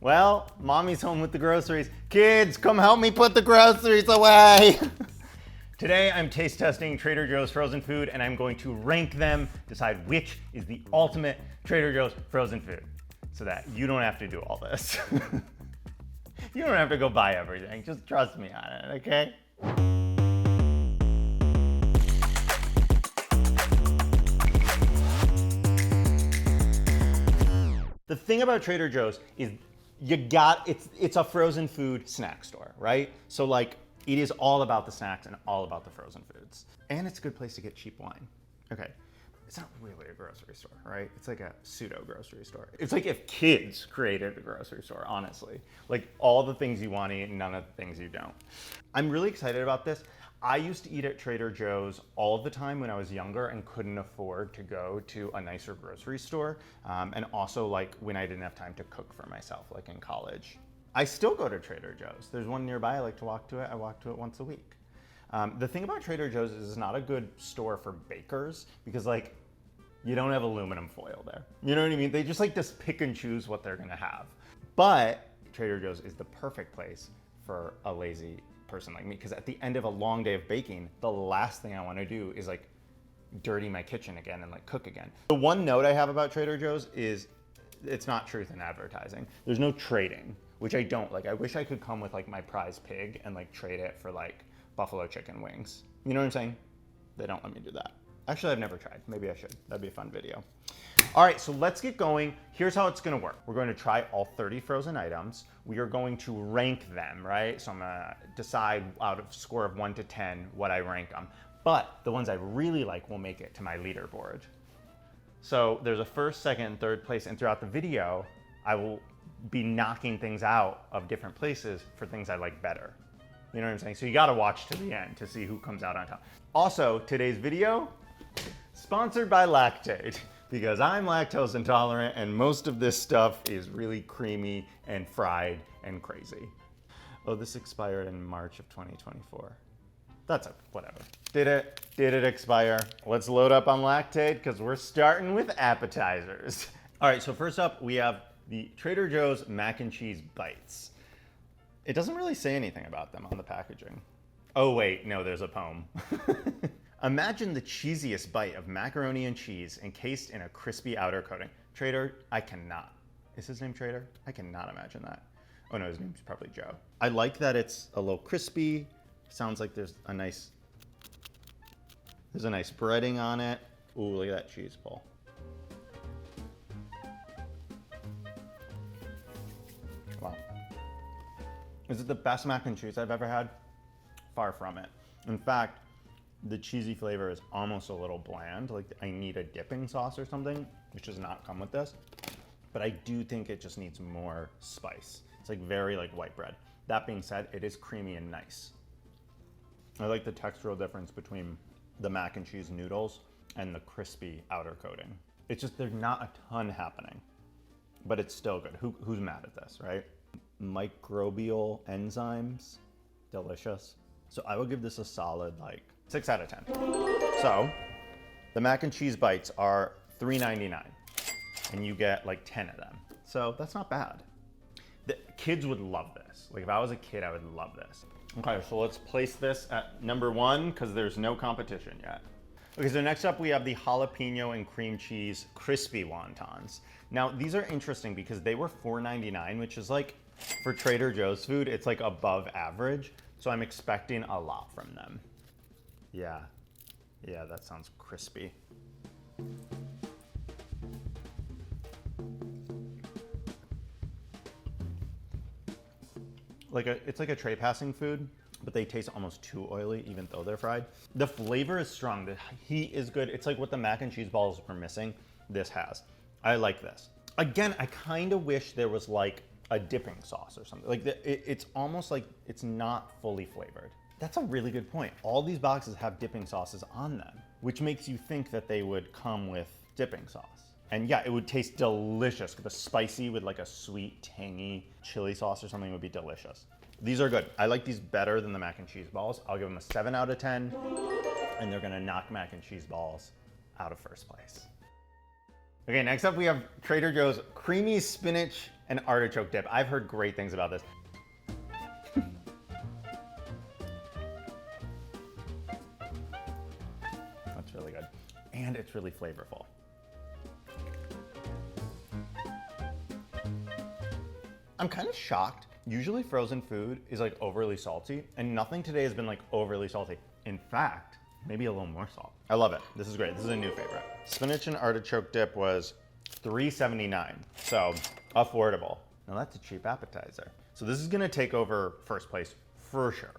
Well, mommy's home with the groceries. Kids, come help me put the groceries away. Today, I'm taste testing Trader Joe's frozen food, and I'm going to rank them, decide which is the ultimate Trader Joe's frozen food, so that you don't have to do all this. You don't have to go buy everything. Just trust me on it, okay? The thing about Trader Joe's is it's a frozen food snack store, right? So like it is all about the snacks and all about the frozen foods. And it's a good place to get cheap wine. Okay, it's not really a grocery store, right? It's like a pseudo grocery store. It's like if kids created a grocery store, honestly. Like all the things you want to eat and none of the things you don't. I'm really excited about this. I used to eat at Trader Joe's all the time when I was younger and couldn't afford to go to a nicer grocery store. And also like when I didn't have time to cook for myself, like in college. I still go to Trader Joe's. There's one nearby, I like to walk to it. I walk to it once a week. The thing about Trader Joe's is it's not a good store for bakers because like, you don't have aluminum foil there. You know what I mean? They just like just pick and choose what they're gonna have. But Trader Joe's is the perfect place for a lazy person like me, because at the end of a long day of baking, the last thing I want to do is like dirty my kitchen again and like cook again. The one note I have about Trader Joe's is it's not truth in advertising. There's no trading, which I don't like. I wish I could come with like my prize pig and like trade it for like buffalo chicken wings. You know what I'm saying? They don't let me do that. Actually, I've never tried. Maybe I should. That'd be a fun video. All right, so let's get going. Here's how it's gonna work. We're going to try all 30 frozen items. We are going to rank them, right? So I'm gonna decide out of score of 1 to 10 what I rank them. But the ones I really like will make it to my leaderboard. So there's a first, second, and third place, and throughout the video, I will be knocking things out of different places for things I like better. You know what I'm saying? So you gotta watch to the end to see who comes out on top. Also, today's video, sponsored by Lactaid, because I'm lactose intolerant and most of this stuff is really creamy and fried and crazy. Oh, this expired in March of 2024. That's okay, whatever. Did it expire? Let's load up on Lactaid because we're starting with appetizers. All right, so first up we have the Trader Joe's mac and cheese bites. It doesn't really say anything about them on the packaging. Oh wait, no, there's a poem. Imagine the cheesiest bite of macaroni and cheese encased in a crispy outer coating. Trader, I cannot. Is his name Trader? I cannot imagine that. Oh no, his name's probably Joe. I like that it's a little crispy. Sounds like there's a nice breading on it. Ooh, look at that cheese ball. Wow. Is it the best mac and cheese I've ever had? Far from it. In fact, the cheesy flavor is almost a little bland. Like I need a dipping sauce or something, which does not come with this. But I do think it just needs more spice. It's like very like white bread. That being said, it is creamy and nice. I like the textural difference between the mac and cheese noodles and the crispy outer coating. It's just, there's not a ton happening, but it's still good. Who's mad at this, right? Microbial enzymes, delicious. So I would give this a solid like 6 out of 10. So the mac and cheese bites are $3.99 and you get like 10 of them. So that's not bad. The kids would love this. Like if I was a kid, I would love this. Okay, so let's place this at number 1 because there's no competition yet. Okay, so next up we have the jalapeno and cream cheese crispy wontons. Now these are interesting because they were $4.99, which is like, for Trader Joe's food, it's like above average. So I'm expecting a lot from them. Yeah, that sounds crispy. It's like a tray passing food, but they taste almost too oily even though they're fried. The flavor is strong, the heat is good. It's like what the mac and cheese balls were missing, this has. I like this. Again, I kind of wish there was like a dipping sauce or something. Like it's almost like it's not fully flavored. That's a really good point. All these boxes have dipping sauces on them, which makes you think that they would come with dipping sauce. And yeah, it would taste delicious. The spicy with like a sweet, tangy chili sauce or something would be delicious. These are good. I like these better than the mac and cheese balls. I'll give them a 7 out of 10, and they're gonna knock mac and cheese balls out of first place. Okay, next up we have Trader Joe's creamy spinach and artichoke dip. I've heard great things about this. That's really good. And it's really flavorful. I'm kind of shocked. Usually frozen food is like overly salty, and nothing today has been like overly salty. In fact, maybe a little more salt. I love it. This is great. This is a new favorite. Spinach and artichoke dip was $3.79, so affordable. Now that's a cheap appetizer. So this is gonna take over first place for sure.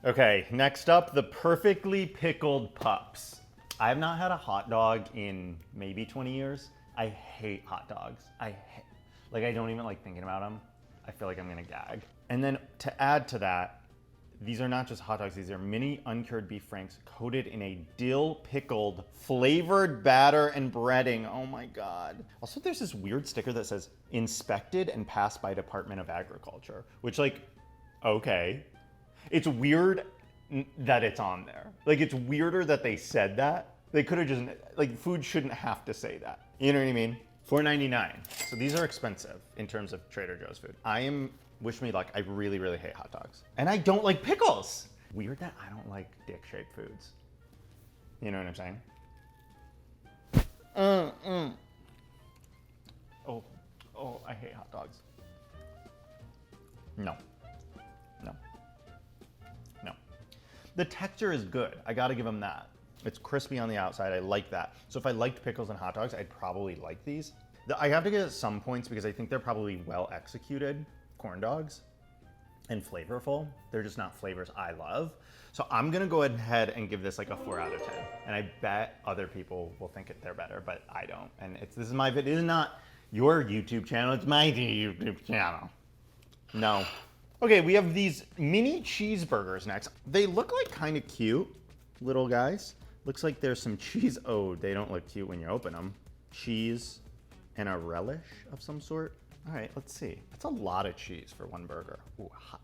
Okay, next up, the perfectly pickled pups. I have not had a hot dog in maybe 20 years. I hate hot dogs. I don't even like thinking about them. I feel like I'm gonna gag. And then to add to that, these are not just hot dogs, these are mini uncured beef franks coated in a dill pickled flavored batter and breading. Oh my God. Also, there's this weird sticker that says inspected and passed by Department of Agriculture, which like, okay. It's weird that it's on there. Like, it's weirder that they said that. They could have just, like, food shouldn't have to say that. You know what I mean? $4.99. So these are expensive in terms of Trader Joe's food. Wish me luck, I really, really hate hot dogs. And I don't like pickles. Weird that I don't like dick-shaped foods. You know what I'm saying? Oh, I hate hot dogs. No. The texture is good. I gotta give them that. It's crispy on the outside. I like that. So if I liked pickles and hot dogs, I'd probably like these. I have to give it some points because I think they're probably well executed corn dogs and flavorful. They're just not flavors I love. So I'm gonna go ahead and give this like a 4 out of 10. And I bet other people will think they're better, but I don't. And this is my video. It is not your YouTube channel. It's my YouTube channel. No. Okay, we have these mini cheeseburgers next. They look like kind of cute, little guys. Looks like there's some cheese. Oh, they don't look cute when you open them. Cheese and a relish of some sort. All right, let's see. That's a lot of cheese for one burger. Ooh, hot.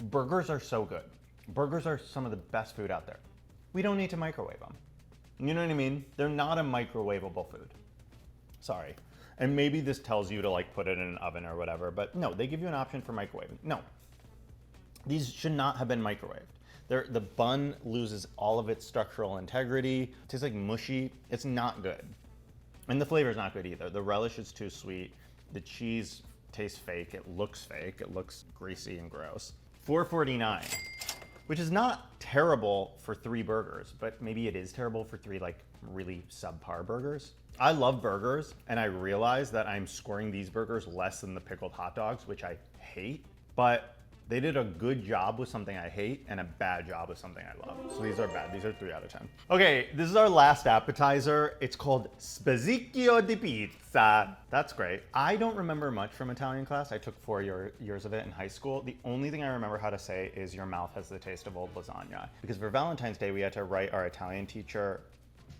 Burgers are so good. Burgers are some of the best food out there. We don't need to microwave them. You know what I mean? They're not a microwavable food. Sorry. And maybe this tells you to like put it in an oven or whatever, but no, they give you an option for microwaving. No, these should not have been microwaved. The bun loses all of its structural integrity. It tastes like mushy. It's not good. And the flavor is not good either. The relish is too sweet. The cheese tastes fake. It looks fake. It looks greasy and gross. $4.49, which is not terrible for 3 burgers, but maybe it is terrible for 3 like really subpar burgers. I love burgers, and I realize that I'm scoring these burgers less than the pickled hot dogs, which I hate, but they did a good job with something I hate and a bad job with something I love. So these are bad. These are 3 out of 10. Okay, this is our last appetizer. It's called Spiko di pizza. That's great. I don't remember much from Italian class. I took 4 years of it in high school. The only thing I remember how to say is your mouth has the taste of old lasagna. Because for Valentine's Day, we had to write our Italian teacher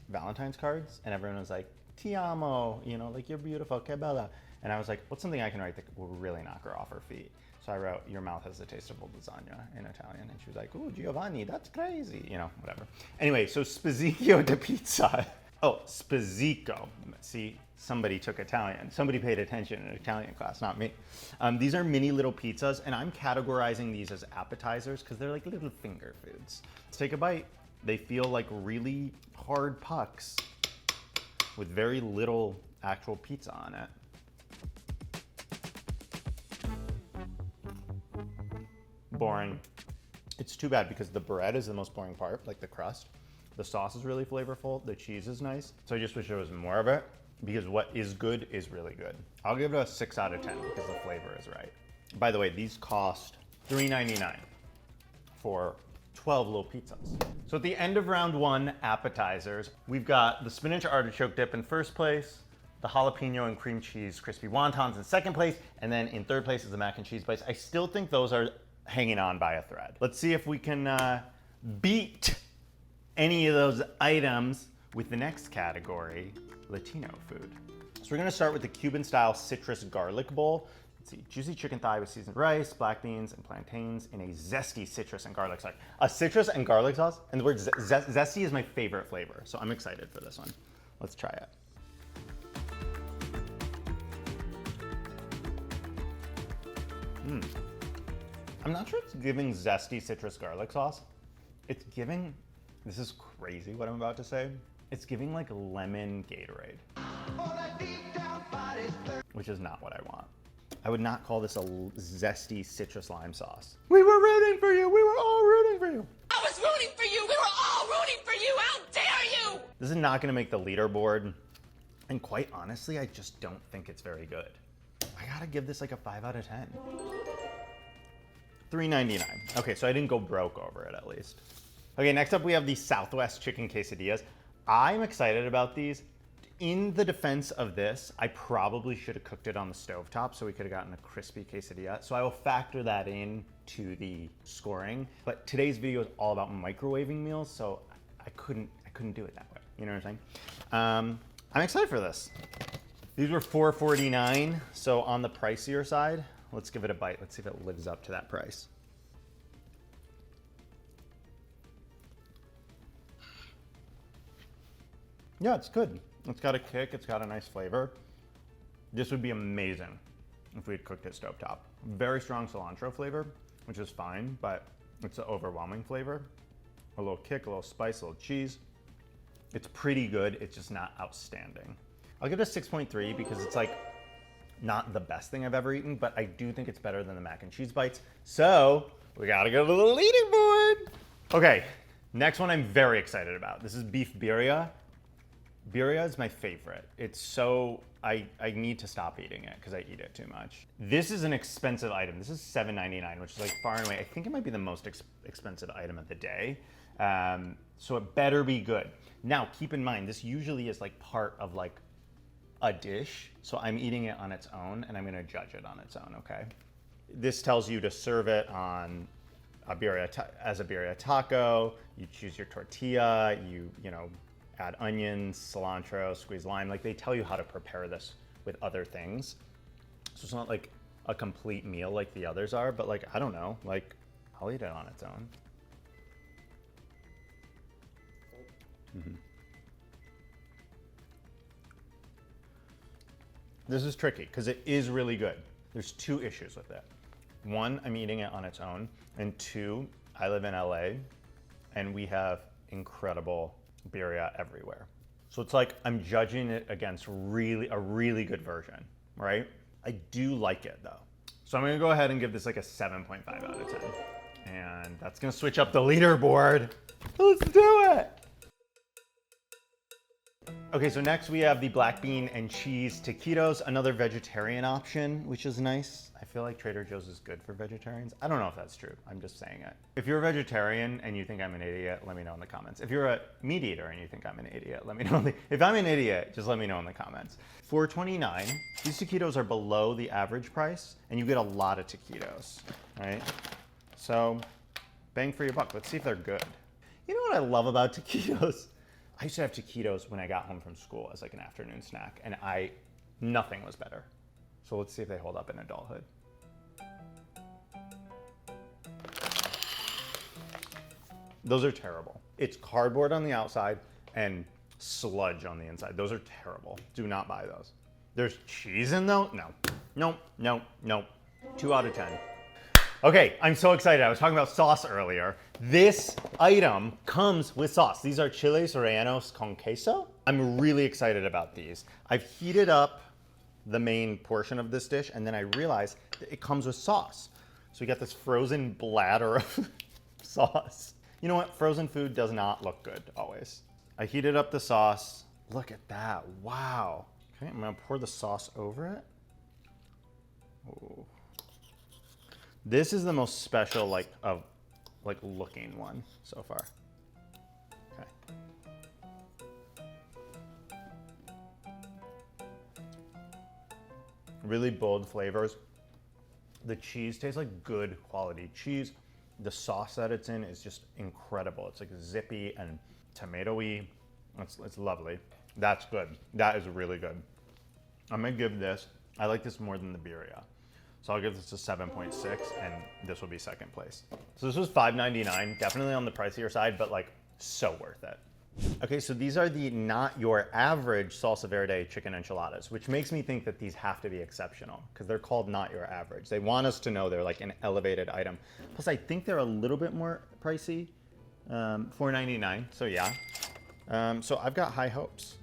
Valentine's cards, and everyone was like, ti amo, you know, like you're beautiful, che bella. And I was like, what's something I can write that will really knock her off her feet? So I wrote, your mouth has the taste of old lasagna in Italian. And she was like, oh, Giovanni, that's crazy. You know, whatever. Anyway, so Spiko di pizza. Oh, Spiko. See, somebody took Italian. Somebody paid attention in Italian class, not me. These are mini little pizzas, and I'm categorizing these as appetizers because they're like little finger foods. Let's take a bite. They feel like really hard pucks with very little actual pizza on it. Boring. It's too bad because the bread is the most boring part, like the crust. The sauce is really flavorful. The cheese is nice. So I just wish there was more of it because what is good is really good. I'll give it a 6 out of 10 because the flavor is right. By the way, these cost $3.99 for 12 little pizzas. So at the end of round 1, appetizers, we've got the spinach artichoke dip in first place, the jalapeno and cream cheese crispy wontons in second place, and then in third place is the mac and cheese bites. I still think those are hanging on by a thread. Let's see if we can beat any of those items with the next category, Latino food. So we're gonna start with the Cuban-style citrus garlic bowl. Let's see, juicy chicken thigh with seasoned rice, black beans, and plantains in a zesty citrus and garlic sauce. A citrus and garlic sauce, and the word zesty is my favorite flavor, so I'm excited for this one. Let's try it. I'm not sure it's giving zesty citrus garlic sauce. It's giving, this is crazy what I'm about to say. It's giving like lemon Gatorade, which is not what I want. I would not call this a zesty citrus lime sauce. We were rooting for you. We were all rooting for you. I was rooting for you. We were all rooting for you. How dare you? This is not going to make the leaderboard. And quite honestly, I just don't think it's very good. I got to give this like a 5 out of 10. $3.99. Okay, so I didn't go broke over it at least. Okay, next up we have the Southwest chicken quesadillas. I'm excited about these. In the defense of this, I probably should have cooked it on the stovetop so we could have gotten a crispy quesadilla. So I will factor that in to the scoring. But today's video is all about microwaving meals, so I couldn't do it that way. You know what I'm saying? I'm excited for this. These were $4.49, so on the pricier side. Let's give it a bite. Let's see if it lives up to that price. Yeah, it's good. It's got a kick, it's got a nice flavor. This would be amazing if we had cooked it stovetop. Very strong cilantro flavor, which is fine, but it's an overwhelming flavor. A little kick, a little spice, a little cheese. It's pretty good, it's just not outstanding. I'll give it a 6.3 because it's like not the best thing I've ever eaten, but I do think it's better than the mac and cheese bites. So we gotta go to the leaderboard. Okay, next one I'm very excited about. This is beef birria. Bira is my favorite. It's so, I need to stop eating it because I eat it too much. This is an expensive item. This is $7.99, which is like far and away, I think it might be the most expensive item of the day. So it better be good. Now, keep in mind, this usually is like part of like a dish. So I'm eating it on its own and I'm gonna judge it on its own, okay? This tells you to serve it on a birria as a birria taco. You choose your tortilla, you know, add onions, cilantro, squeeze lime. Like they tell you how to prepare this with other things. So it's not like a complete meal like the others are, but like, I don't know, like I'll eat it on its own. This is tricky because it is really good. There's two issues with it. One, I'm eating it on its own. And two, I live in LA and we have incredible birria everywhere. So it's like I'm judging it against a really good version, right? I do like it though. So I'm gonna go ahead and give this like a 7.5 out of 10. And that's gonna switch up the leaderboard. Let's do it. Okay, so next we have the black bean and cheese taquitos, another vegetarian option, which is nice. I feel like Trader Joe's is good for vegetarians. I don't know if that's true, I'm just saying it. If you're a vegetarian and you think I'm an idiot, let me know in the comments. If you're a meat eater and you think I'm an idiot, let me know. If I'm an idiot, just let me know in the comments. $4.29, these taquitos are below the average price and you get a lot of taquitos, right? So bang for your buck, let's see if they're good. You know what I love about taquitos? I used to have taquitos when I got home from school as like an afternoon snack, and nothing was better. So let's see if they hold up in adulthood. Those are terrible. It's cardboard on the outside and sludge on the inside. Those are terrible. Do not buy those. There's cheese in those? No. Nope. 2 out of 10. Okay, I'm so excited. I was talking about sauce earlier. This item comes with sauce. These are Chile Oranos con queso. I'm really excited about these. I've heated up the main portion of this dish and then I realized that it comes with sauce. So we got this frozen bladder of sauce. You know what? Frozen food does not look good always. I heated up the sauce. Look at that. Wow. Okay, I'm gonna pour the sauce over it. Ooh. This is the most special looking one so far. Okay. Really bold flavors. The cheese tastes like good quality cheese. The sauce that it's in is just incredible. It's like zippy and tomatoey. It's lovely. That's good. That is really good. I'm gonna give this, I like this more than the birria. So I'll give this a 7.6 and this will be second place. So this was $5.99, definitely on the pricier side, but like so worth it. Okay, so these are the not your average salsa verde chicken enchiladas, which makes me think that these have to be exceptional because they're called not your average. They want us to know they're like an elevated item. Plus, I think they're a little bit more pricey, $4.99. So yeah, so I've got high hopes.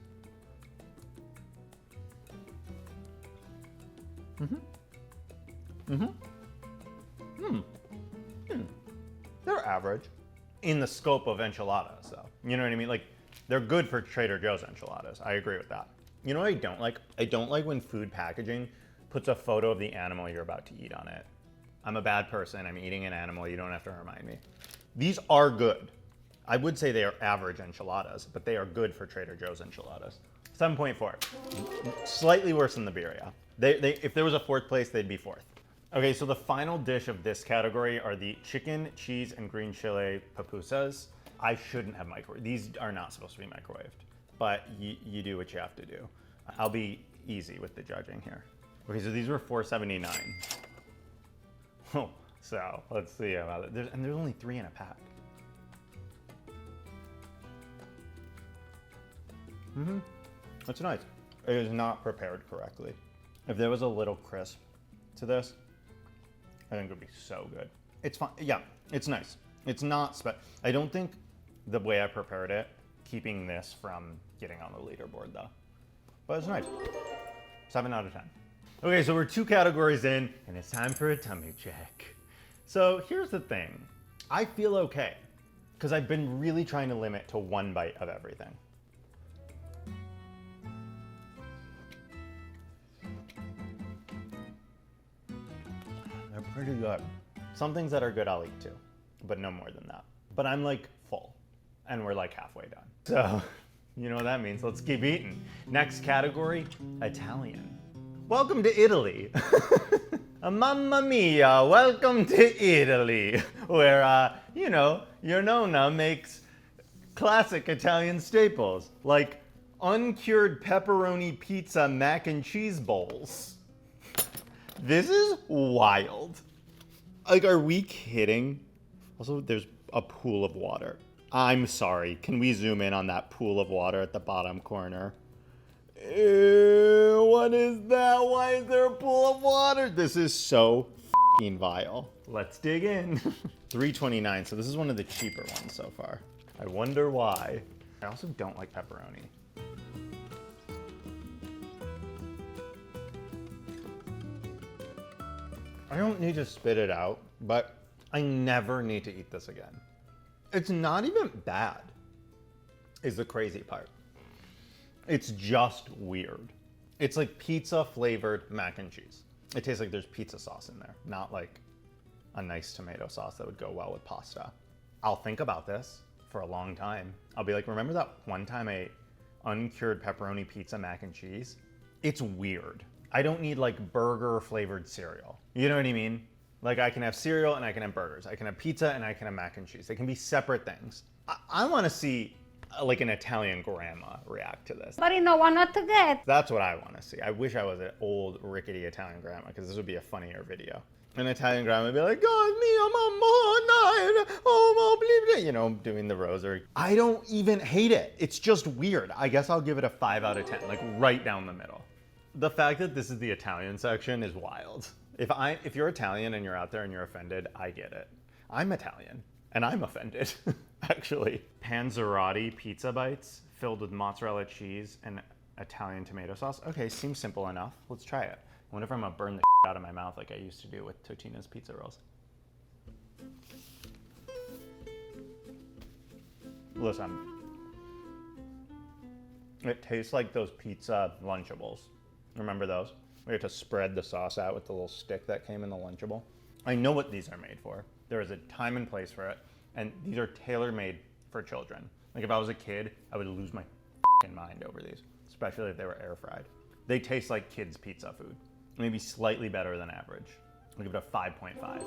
They're average in the scope of enchiladas, though. You know what I mean? Like, they're good for Trader Joe's enchiladas. I agree with that. You know what I don't like? I don't like when food packaging puts a photo of the animal you're about to eat on it. I'm a bad person. I'm eating an animal. You don't have to remind me. These are good. I would say they are average enchiladas, but they are good for Trader Joe's enchiladas. 7.4. Slightly worse than the Bira. If there was a fourth place, they'd be fourth. Okay, so the final dish of this category are the chicken, cheese, and green chile papusas. I shouldn't have microwaved. These are not supposed to be microwaved, but you do what you have to do. I'll be easy with the judging here. Okay, so these were $4.79. Oh, so let's see about it. And there's only 3 in a pack. That's nice. It is not prepared correctly. If there was a little crisp to this, I think it would be so good. It's fine. Yeah, it's nice. It's not I don't think the way I prepared it, keeping this from getting on the leaderboard though. But it's nice. 7 out of 10. Okay, so we're 2 categories in, and it's time for a tummy check. So here's the thing. I feel okay, because I've been really trying to limit to 1 bite of everything. They're pretty good. Some things that are good I'll eat too, but no more than that. But I'm like full, and we're like halfway done. So, you know what that means. Let's keep eating. Next category, Italian. Welcome to Italy. Mamma mia, welcome to Italy, where, you know, your nonna makes classic Italian staples, like uncured pepperoni pizza mac and cheese bowls. This is wild. Like, are we kidding? Also, there's a pool of water. I'm sorry. Can we zoom in on that pool of water at the bottom corner? Ew, what is that? Why is there a pool of water? This is so f***ing vile. Let's dig in. $3.29, so this is one of the cheaper ones so far. I wonder why. I also don't like pepperoni. I don't need to spit it out, but I never need to eat this again. It's not even bad, is the crazy part. It's just weird. It's like pizza flavored mac and cheese. It tastes like there's pizza sauce in there, not like a nice tomato sauce that would go well with pasta. I'll think about this for a long time. I'll be like, remember that one time I ate uncured pepperoni pizza mac and cheese? It's weird. I don't need like burger flavored cereal. You know what I mean? Like, I can have cereal and I can have burgers. I can have pizza and I can have mac and cheese. They can be separate things. I want to see like an Italian grandma react to this. But you know what not to get. That's what I want to see. I wish I was an old rickety Italian grandma, because this would be a funnier video. An Italian grandma would be like, God mia mamma, oh, you know, doing the rosary. I don't even hate it. It's just weird. I guess I'll give it a 5 out of 10, like right down the middle. The fact that this is the Italian section is wild. If you're Italian and you're out there and you're offended, I get it. I'm Italian and I'm offended, actually. Panzerati pizza bites filled with mozzarella cheese and Italian tomato sauce. Okay, seems simple enough. Let's try it. I wonder if I'm gonna burn the out of my mouth like I used to do with Totino's pizza rolls. Listen, it tastes like those pizza Lunchables. Remember those? We had to spread the sauce out with the little stick that came in the Lunchable. I know what these are made for. There is a time and place for it, and these are tailor-made for children. Like, if I was a kid, I would lose my mind over these, especially if they were air fried. They taste like kids' pizza food, maybe slightly better than average. I'll give it a 5.5.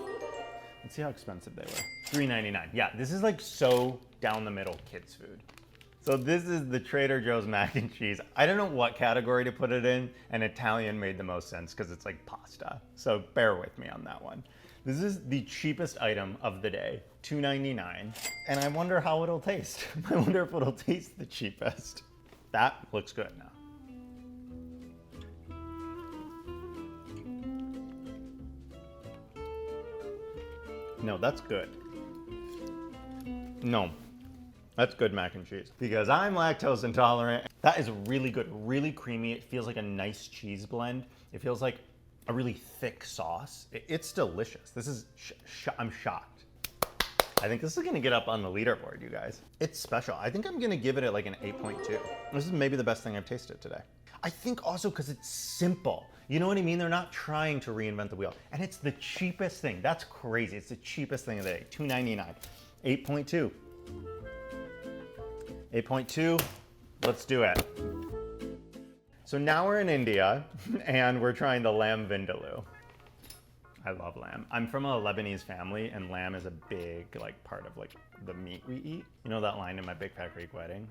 Let's see how expensive they were. $3.99. Yeah, this is like so down the middle kids' food. So this is the Trader Joe's mac and cheese. I don't know what category to put it in, and Italian made the most sense because it's like pasta. So bear with me on that one. This is the cheapest item of the day, $2.99. And I wonder how it'll taste. I wonder if it'll taste the cheapest. That looks good now. No, that's good. No, that's good mac and cheese. Because I'm lactose intolerant. That is really good, really creamy. It feels like a nice cheese blend. It feels like a really thick sauce. It's delicious. This is, I'm shocked. I think this is gonna get up on the leaderboard, you guys. It's special. I think I'm gonna give it like an 8.2. This is maybe the best thing I've tasted today. I think also because it's simple. You know what I mean? They're not trying to reinvent the wheel. And it's the cheapest thing. That's crazy. It's the cheapest thing of the day. $2.99. 8.2. 8.2. Let's do it. So now we're in India and we're trying the Lambvindaloo. I love lamb. I'm from a Lebanese family and lamb is a big like part of like the meat we eat. You know that line in My Big Fat Greek Wedding?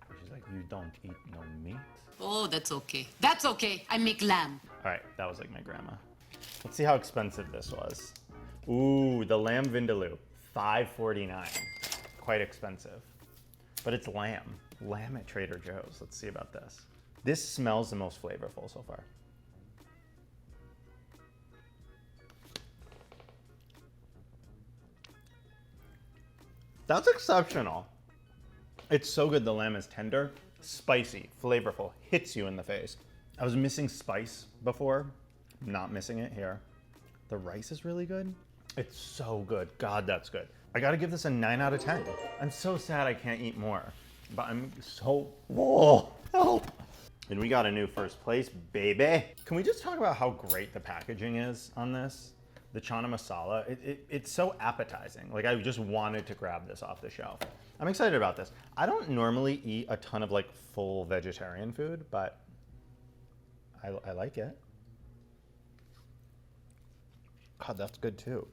Where she's like, you don't eat no meat? Oh, that's okay. That's okay. I make lamb. All right, that was like my grandma. Let's see how expensive this was. Ooh, the Lambvindaloo, $5.49. Quite expensive, but it's lamb. Lamb at Trader Joe's. Let's see about this. This smells the most flavorful so far. That's exceptional. It's so good. The lamb is tender, spicy, flavorful, hits you in the face. I was missing spice before, not missing it here. The rice is really good. It's so good. God, that's good. I gotta give this a 9 out of 10. I'm so sad I can't eat more, but I'm so, oh, help. And we got a new first place, baby. Can we just talk about how great the packaging is on this? The chana masala, it's so appetizing. Like I just wanted to grab this off the shelf. I'm excited about this. I don't normally eat a ton of like full vegetarian food, but I like it. God, that's good too.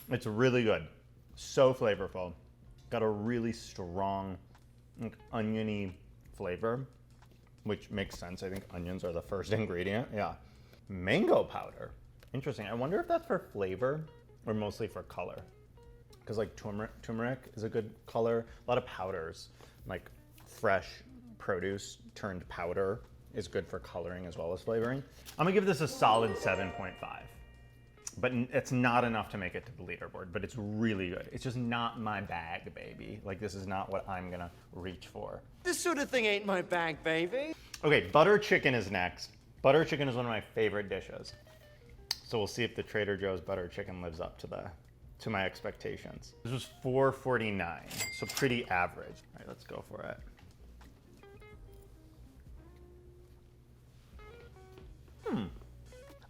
It's really good. So flavorful. Got a really strong like, oniony flavor, which makes sense. I think onions are the first ingredient. Yeah. Mango powder. Interesting. I wonder if that's for flavor or mostly for color. Because like turmeric is a good color. A lot of powders, like fresh produce turned powder is good for coloring as well as flavoring. I'm gonna give this a solid 7.5. But it's not enough to make it to the leaderboard, but it's really good. It's just not my bag, baby. Like this is not what I'm gonna reach for. This sort of thing ain't my bag, baby. Okay, butter chicken is next. Butter chicken is one of my favorite dishes. So we'll see if the Trader Joe's butter chicken lives up to my expectations. This was $4.49, so pretty average. All right, let's go for it.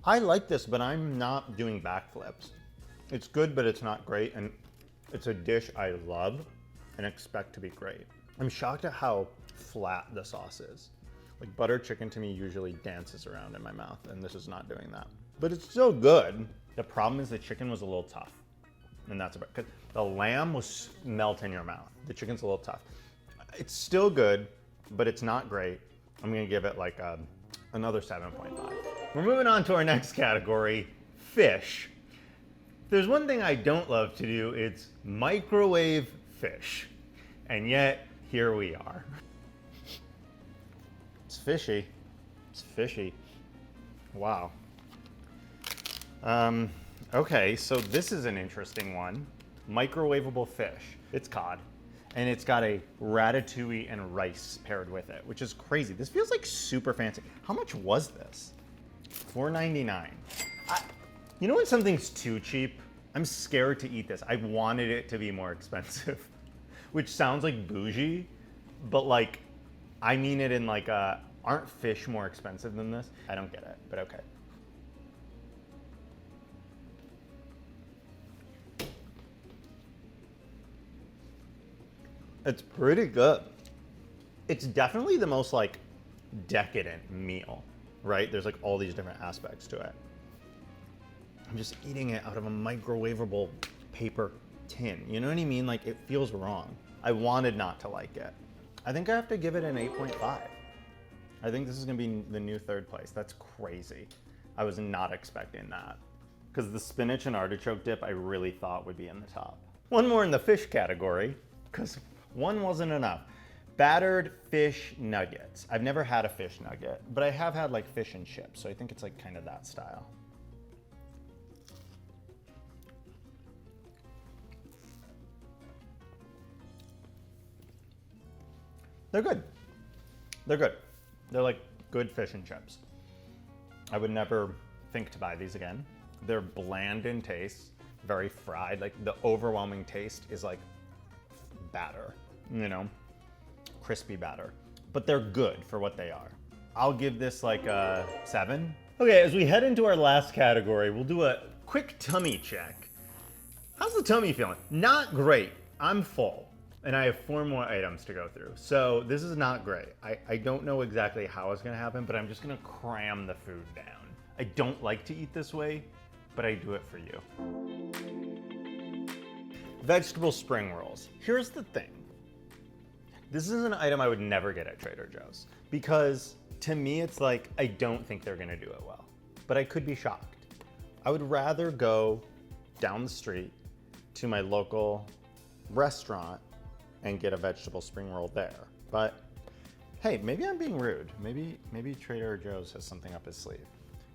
I like this, but I'm not doing backflips. It's good, but it's not great, and it's a dish I love and expect to be great. I'm shocked at how flat the sauce is. Like butter chicken to me usually dances around in my mouth, and this is not doing that. But it's still good. The problem is the chicken was a little tough, and that's about, because the lamb was melt in your mouth. The chicken's a little tough. It's still good, but it's not great. I'm gonna give it like another 7.5. We're moving on to our next category, fish. If there's one thing I don't love to do, it's microwave fish. And yet, here we are. It's fishy. It's fishy. Wow. Okay, so this is an interesting one. Microwavable fish. It's cod. And it's got a ratatouille and rice paired with it, which is crazy. This feels like super fancy. How much was this? $4.99. You know when something's too cheap? I'm scared to eat this. I wanted it to be more expensive, which sounds like bougie, but like, I mean it in like aren't fish more expensive than this? I don't get it, but okay. It's pretty good. It's definitely the most like decadent meal, right? There's like all these different aspects to it. I'm just eating it out of a microwavable paper tin. You know what I mean? Like it feels wrong. I wanted not to like it. I think I have to give it an 8.5. I think this is gonna be the new third place. That's crazy. I was not expecting that. because the spinach and artichoke dip I really thought would be in the top. One more in the fish category, because one wasn't enough. Battered fish nuggets. I've never had a fish nugget, but I have had like fish and chips, so I think it's like kind of that style. They're good. They're good. They're like good fish and chips. I would never think to buy these again. They're bland in taste, very fried. Like the overwhelming taste is like batter, you know, crispy batter. But they're good for what they are. I'll give this like a 7. Okay, as we head into our last category, we'll do a quick tummy check. How's the tummy feeling? Not great. I'm full. And I have 4 more items to go through. So this is not great. I don't know exactly how it's gonna happen, but I'm just gonna cram the food down. I don't like to eat this way, but I do it for you. Vegetable spring rolls. Here's the thing. This is an item I would never get at Trader Joe's because to me it's like, I don't think they're gonna do it well, but I could be shocked. I would rather go down the street to my local restaurant and get a vegetable spring roll there. But hey, maybe I'm being rude. Maybe Trader Joe's has something up his sleeve.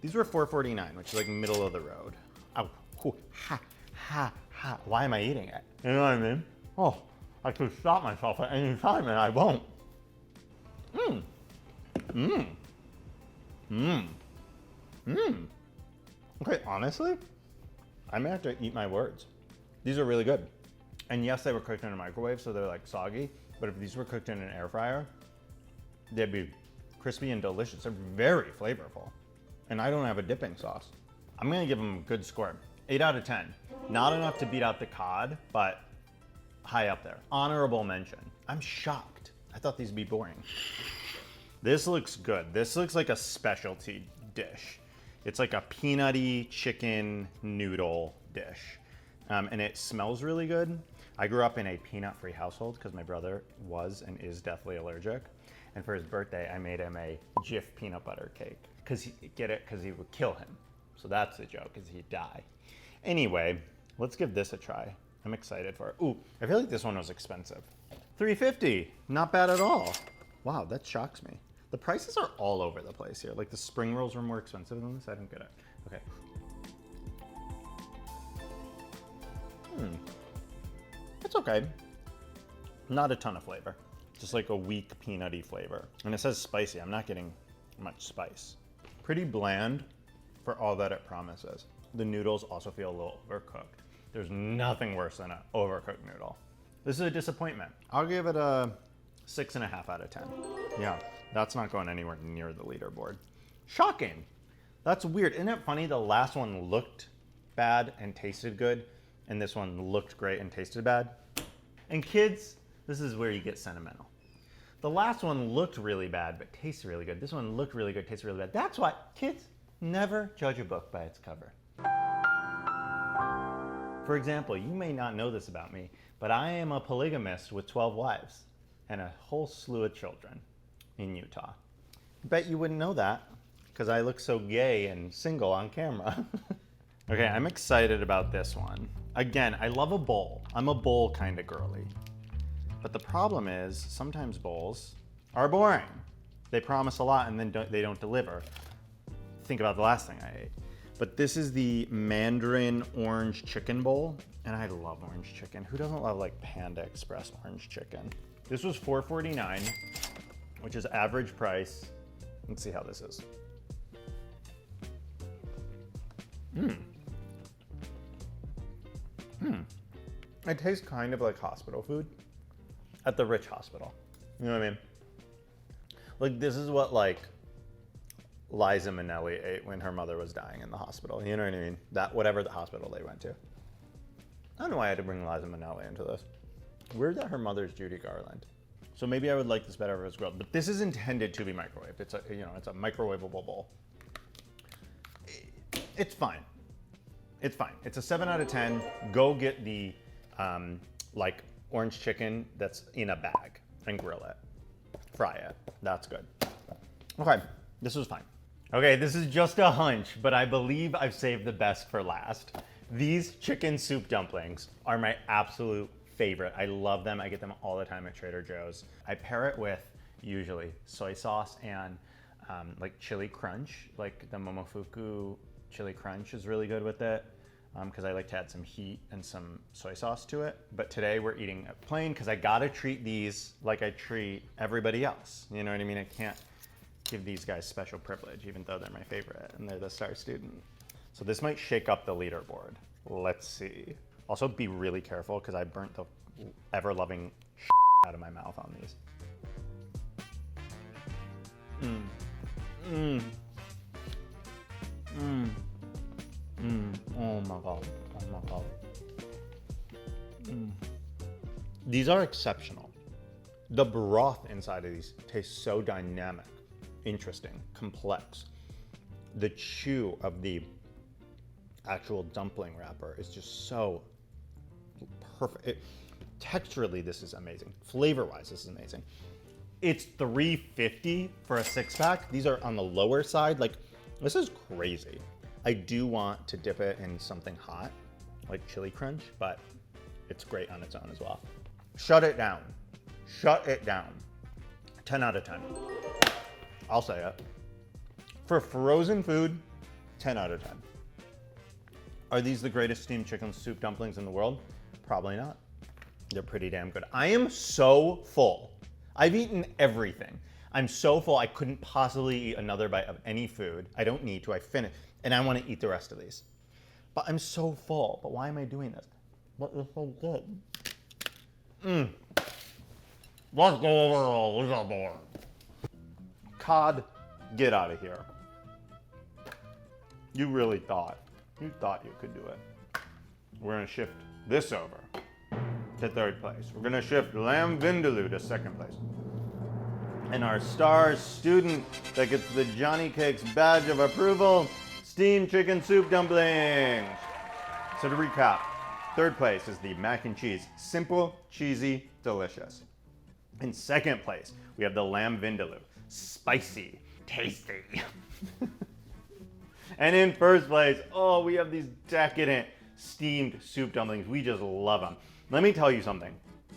These were $4.49, which is like middle of the road. Ow, hoo, ha, ha, ha. Why am I eating it? You know what I mean? Oh, I could stop myself at any time and I won't. Okay, honestly, I may have to eat my words. These are really good. And yes, they were cooked in a microwave, so they're like soggy, but if these were cooked in an air fryer, they'd be crispy and delicious. They're very flavorful. And I don't have a dipping sauce. I'm gonna give them a good score. 8 out of 10. Not enough to beat out the cod, but high up there. Honorable mention. I'm shocked. I thought these would be boring. This looks good. This looks like a specialty dish. It's like a peanutty chicken noodle dish. And it smells really good. I grew up in a peanut-free household because my brother was and is deathly allergic. And for his birthday, I made him a Jif peanut butter cake. Because he would kill him. So that's the joke, is he'd die. Anyway, let's give this a try. I'm excited for it. Ooh, I feel like this one was expensive. $3.50, not bad at all. Wow, that shocks me. The prices are all over the place here. Like the spring rolls were more expensive than this. I don't get it. Okay. It's okay. Not a ton of flavor. Just like a weak peanutty flavor. And it says spicy. I'm not getting much spice. Pretty bland for all that it promises. The noodles also feel a little overcooked. There's nothing worse than an overcooked noodle. This is a disappointment. I'll give it a 6.5 out of 10. Yeah, that's not going anywhere near the leaderboard. Shocking. That's weird. Isn't it funny? The last one looked bad and tasted good, and this one looked great and tasted bad. And kids, this is where you get sentimental. The last one looked really bad, but tasted really good. This one looked really good, tasted really bad. That's why, kids, never judge a book by its cover. For example, you may not know this about me, but I am a polygamist with 12 wives and a whole slew of children in Utah. Bet you wouldn't know that because I look so gay and single on camera. Okay, I'm excited about this one. Again, I love a bowl. I'm a bowl kind of girly. But the problem is sometimes bowls are boring. They promise a lot and then they don't deliver. Think about the last thing I ate. But this is the Mandarin orange chicken bowl, and I love orange chicken. Who doesn't love like Panda Express orange chicken? This was $4.49, which is average price. Let's see how this is. It tastes kind of like hospital food at the rich hospital. You know what I mean? Like this is what like Liza Minnelli ate when her mother was dying in the hospital. You know what I mean? That whatever the hospital they went to. I don't know why I had to bring Liza Minnelli into this. Weird that her mother's Judy Garland. So maybe I would like this better if it was grilled. But this is intended to be microwaved. It's a it's a microwavable bowl. It's fine. It's fine. It's a 7 out of 10. Go get the like orange chicken that's in a bag and grill it. Fry it. That's good. Okay, this was fine. Okay, this is just a hunch, but I believe I've saved the best for last. These chicken soup dumplings are my absolute favorite. I love them. I get them all the time at Trader Joe's. I pair it with usually soy sauce and like chili crunch, like the Momofuku chili crunch is really good with it because I like to add some heat and some soy sauce to it. But today we're eating it plain because I gotta treat these like I treat everybody else. You know what I mean? I can't give these guys special privilege even though they're my favorite and they're the star student. So this might shake up the leaderboard. Let's see. Also be really careful because I burnt the ever-loving out of my mouth on these. Oh my God, oh my God. These are exceptional. The broth inside of these tastes so dynamic, interesting, complex. The chew of the actual dumpling wrapper is just so perfect. Texturally, this is amazing. Flavor-wise, this is amazing. It's $3.50 for a 6-pack. These are on the lower side. Like, this is crazy. I do want to dip it in something hot, like chili crunch, but it's great on its own as well. Shut it down. Shut it down. 10 out of 10. I'll say it. For frozen food, 10 out of 10. Are these the greatest steamed chicken soup dumplings in the world? Probably not. They're pretty damn good. I am so full. I've eaten everything. I'm so full I couldn't possibly eat another bite of any food. I don't need to, I finished, and I want to eat the rest of these. But I'm so full, but why am I doing this? But they're so good. Let's go over a little more. Cod, get out of here. You really thought you could do it. We're gonna shift this over to third place. We're gonna shift Lambvindaloo to second place. And our star student that gets the Johnny Cakes badge of approval, steamed chicken soup dumplings. So to recap, third place is the mac and cheese. Simple, cheesy, delicious. In second place, we have the Lambvindaloo. Spicy, tasty. And in first place, oh, we have these decadent steamed soup dumplings. We just love them. Let me tell you something.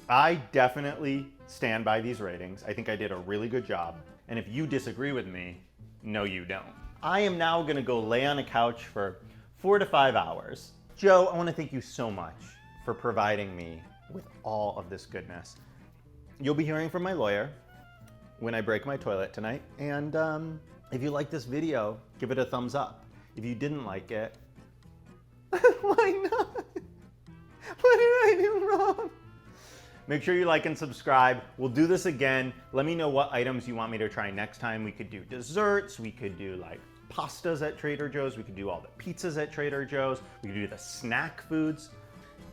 I definitely stand by these ratings. I think I did a really good job. And if you disagree with me, no, you don't. I am now gonna go lay on a couch for 4 to 5 hours. Joe, I wanna thank you so much for providing me with all of this goodness. You'll be hearing from my lawyer when I break my toilet tonight. And if you like this video, give it a thumbs up. If you didn't like it, why not? What did I do wrong? Make sure you like and subscribe. We'll do this again. Let me know what items you want me to try next time. We could do desserts. We could do like pastas at Trader Joe's. We could do all the pizzas at Trader Joe's. We could do the snack foods,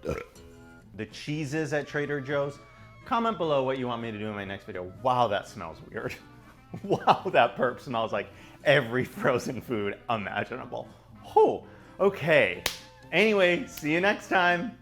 the cheeses at Trader Joe's. Comment below what you want me to do in my next video. Wow, that smells weird. Wow, that burp smells like every frozen food imaginable. Oh, okay. Anyway, see you next time.